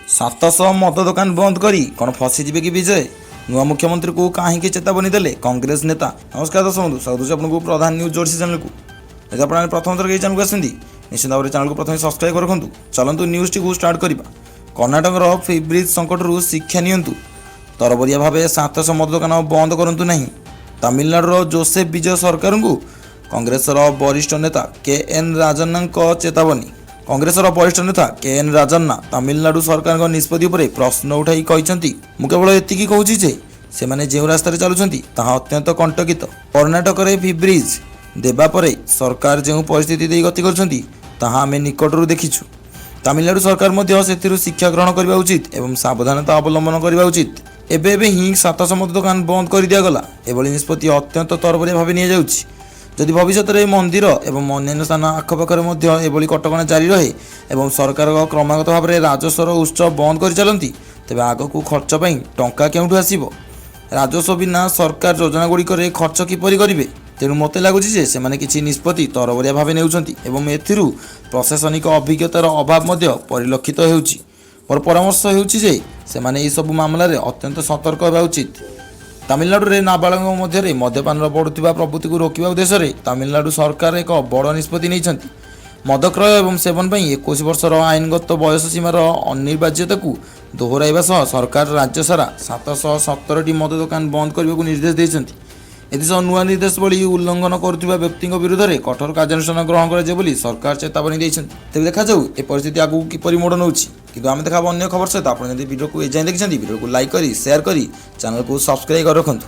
700 ମଦ ଦୋକାନ ବନ୍ଦ କରି କ'ଣ ଫସିଯିବେ କି ବିଜୟ? ନୂଆ ମୁଖ୍ୟମନ୍ତ୍ରୀକୁ କାହିଁକି ଚେତାବନୀ ଦେଲେ କଂଗ୍ରେସ ନେତା? ନମସ୍କାର ଦର୍ଶକ ବନ୍ଧୁ, ସ୍ୱାଗତ ଅଛି ଆପଣଙ୍କୁ ପ୍ରଧାନ ନ୍ୟୁଜ୍ ଓଡ଼ିଶା ଚ୍ୟାନେଲକୁ। ଯଦି ଆପଣ ପ୍ରଥମ ଥର ଏହି ଚ୍ୟାନେଲକୁ ଆସନ୍ତି ନିଶ୍ଚିତ ଭାବରେ ଚ୍ୟାନେଲକୁ ପ୍ରଥମେ ସବସ୍କ୍ରାଇବ୍ ରଖନ୍ତୁ। ଚାଲନ୍ତୁ ନ୍ୟୁଜ୍ଟିକୁ ଷ୍ଟାର୍ଟ କରିବା। କର୍ଣ୍ଣାଟକର ଫିବ୍ରିଜ୍ ସଂକଟରୁ ଶିକ୍ଷା ନିଅନ୍ତୁ। ତରବରିଆ ଭାବେ 700 ମଦ ଦୋକାନ ବନ୍ଦ କରନ୍ତୁ ନାହିଁ। ତାମିଲନାଡୁର ଜୋସେଫ୍ ବିଜୟ ସରକାରଙ୍କୁ କଂଗ୍ରେସର ବରିଷ୍ଠ ନେତା KN ରାଜନ୍ନାଙ୍କ ଚେତାବନୀ। କଂଗ୍ରେସର ବରିଷ୍ଠ ନେତା KN ରାଜନ୍ନା ତାମିଲନାଡୁ ସରକାରଙ୍କ ନିଷ୍ପତ୍ତି ଉପରେ ପ୍ରଶ୍ନ ଉଠାଇ କହିଛନ୍ତି, ମୁଁ କେବଳ ଏତିକି କହୁଛି ଯେ ସେମାନେ ଯେଉଁ ରାସ୍ତାରେ ଚାଲୁଛନ୍ତି ତାହା ଅତ୍ୟନ୍ତ କଣ୍ଟକିତ। କର୍ଣ୍ଣାଟକରେ ଫିବ୍ରିଜ୍ ଦେବା ପରେ ସରକାର ଯେଉଁ ପରିସ୍ଥିତି ଦେଇ ଗତି କରୁଛନ୍ତି ତାହା ଆମେ ନିକଟରୁ ଦେଖିଛୁ। ତାମିଲନାଡୁ ସରକାର ମଧ୍ୟ ସେଥିରୁ ଶିକ୍ଷା ଗ୍ରହଣ କରିବା ଉଚିତ ଏବଂ ସାବଧାନତା ଅବଲମ୍ବନ କରିବା ଉଚିତ। ଏବେ ହିଁ 700 ମଦ ଦୋକାନ ବନ୍ଦ କରିଦିଆଗଲା। ଏଭଳି ନିଷ୍ପତ୍ତି ଅତ୍ୟନ୍ତ ତରବରିଆ ଭାବେ ନିଆଯାଉଛି। ଯଦି ଭବିଷ୍ୟତରେ ମନ୍ଦିର ଏବଂ ଅନ୍ୟାନ୍ୟ ସ୍ଥାନ ଆଖପାଖରେ ମଧ୍ୟ ଏଭଳି କଟକଣା ଜାରି ରହେ ଏବଂ ସରକାର କ୍ରମାଗତ ଭାବରେ ରାଜସ୍ୱର ଉତ୍ସ ବନ୍ଦ କରିଚାଲନ୍ତି, ତେବେ ଆଗକୁ ଖର୍ଚ୍ଚ ପାଇଁ ଟଙ୍କା କେଉଁଠୁ ଆସିବ? ରାଜସ୍ୱ ବିନା ସରକାର ଯୋଜନାଗୁଡ଼ିକରେ ଖର୍ଚ୍ଚ କିପରି କରିବେ? ତେଣୁ ମୋତେ ଲାଗୁଛି ଯେ ସେମାନେ କିଛି ନିଷ୍ପତ୍ତି ତରବରିଆ ଭାବେ ନେଉଛନ୍ତି ଏବଂ ଏଥିରୁ ପ୍ରଶାସନିକ ଅଭିଜ୍ଞତାର ଅଭାବ ମଧ୍ୟ ପରିଲକ୍ଷିତ ହେଉଛି। ମୋର ପରାମର୍ଶ ହେଉଛି ଯେ ସେମାନେ ଏହିସବୁ ମାମଲାରେ ଅତ୍ୟନ୍ତ ସତର୍କ ହେବା ଉଚିତ। ତାମିଲନାଡୁରେ ନାବାଳକଙ୍କ ମଧ୍ୟରେ ମଦ୍ୟପାନର ବଢ଼ୁଥିବା ପ୍ରବୃତ୍ତିକୁ ରୋକିବା ଉଦ୍ଦେଶ୍ୟରେ ତାମିଲନାଡୁ ସରକାର ଏକ ବଡ଼ ନିଷ୍ପତ୍ତି ନେଇଛନ୍ତି। ମଦ କ୍ରୟ ଏବଂ ସେବନ ପାଇଁ 21 ବର୍ଷର ଆଇନଗତ ବୟସ ସୀମାର ଅନିବାର୍ଯ୍ୟତାକୁ ଦୋହରାଇବା ସହ ସରକାର ରାଜ୍ୟ ସାରା 717ଟି ମଦ ଦୋକାନ ବନ୍ଦ କରିବାକୁ ନିର୍ଦ୍ଦେଶ ଦେଇଛନ୍ତି। ଏଥିସହ ନୂଆ ନିର୍ଦ୍ଦେଶାବଳୀ ଉଲ୍ଲଂଘନ କରୁଥିବା ବ୍ୟକ୍ତିଙ୍କ ବିରୁଦ୍ଧରେ କଠୋର କାର୍ଯ୍ୟାନୁଷ୍ଠାନ ଗ୍ରହଣ କରାଯିବ ବୋଲି ସରକାର ଚେତାବନୀ ଦେଇଛନ୍ତି। ତେବେ ଦେଖାଯାଉ ଏ ପରିସ୍ଥିତି ଆଗକୁ କିପରି ମୋଡ଼ ନେଉଛି। କିନ୍ତୁ ଆମେ ଦେଖାବ ଅନ୍ୟ ଖବର ସହିତ। ଆପଣ ଯଦି ଭିଡ଼ିଓକୁ ଏଯାଏଁ ଦେଖିଛନ୍ତି ଭିଡ଼ିଓକୁ ଲାଇକ୍ କରି ସେୟାର କରି ଚ୍ୟାନେଲକୁ ସବସ୍କ୍ରାଇବ୍ କରି ରଖନ୍ତୁ।